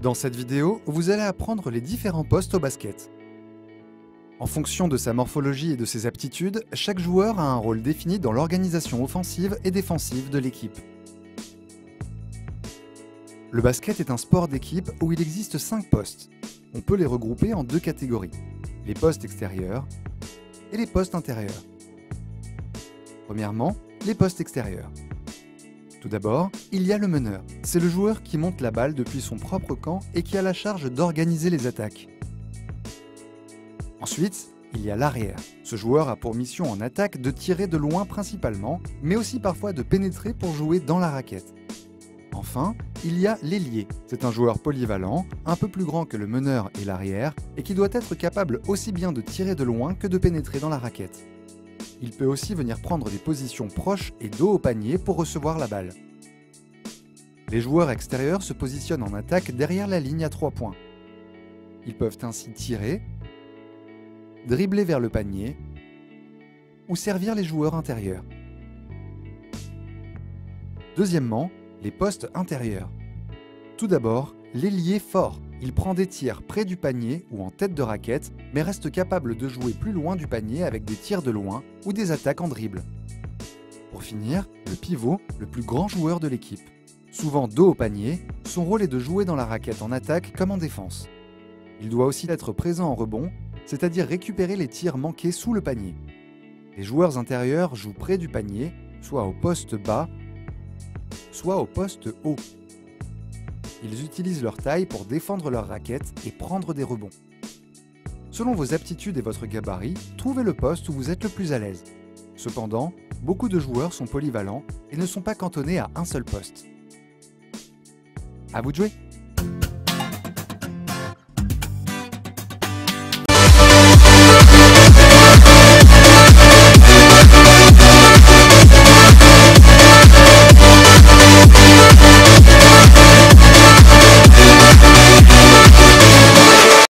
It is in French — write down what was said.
Dans cette vidéo, vous allez apprendre les différents postes au basket. En fonction de sa morphologie et de ses aptitudes, chaque joueur a un rôle défini dans l'organisation offensive et défensive de l'équipe. Le basket est un sport d'équipe où il existe 5 postes. On peut les regrouper en 2 catégories, les postes extérieurs et les postes intérieurs. Premièrement, les postes extérieurs. Tout d'abord, il y a le meneur. C'est le joueur qui monte la balle depuis son propre camp et qui a la charge d'organiser les attaques. Ensuite, il y a l'arrière. Ce joueur a pour mission en attaque de tirer de loin principalement, mais aussi parfois de pénétrer pour jouer dans la raquette. Enfin, il y a l'ailier. C'est un joueur polyvalent, un peu plus grand que le meneur et l'arrière, et qui doit être capable aussi bien de tirer de loin que de pénétrer dans la raquette. Il peut aussi venir prendre des positions proches et dos au panier pour recevoir la balle. Les joueurs extérieurs se positionnent en attaque derrière la ligne à 3 points. Ils peuvent ainsi tirer, dribbler vers le panier ou servir les joueurs intérieurs. Deuxièmement, les postes intérieurs. Tout d'abord, l'ailier fort. Il prend des tirs près du panier ou en tête de raquette, mais reste capable de jouer plus loin du panier avec des tirs de loin ou des attaques en dribble. Pour finir, le pivot, le plus grand joueur de l'équipe. Souvent dos au panier, son rôle est de jouer dans la raquette en attaque comme en défense. Il doit aussi être présent en rebond, c'est-à-dire récupérer les tirs manqués sous le panier. Les joueurs intérieurs jouent près du panier, soit au poste bas, soit au poste haut. Ils utilisent leur taille pour défendre leur raquette et prendre des rebonds. Selon vos aptitudes et votre gabarit, trouvez le poste où vous êtes le plus à l'aise. Cependant, beaucoup de joueurs sont polyvalents et ne sont pas cantonnés à un seul poste. À vous de jouer!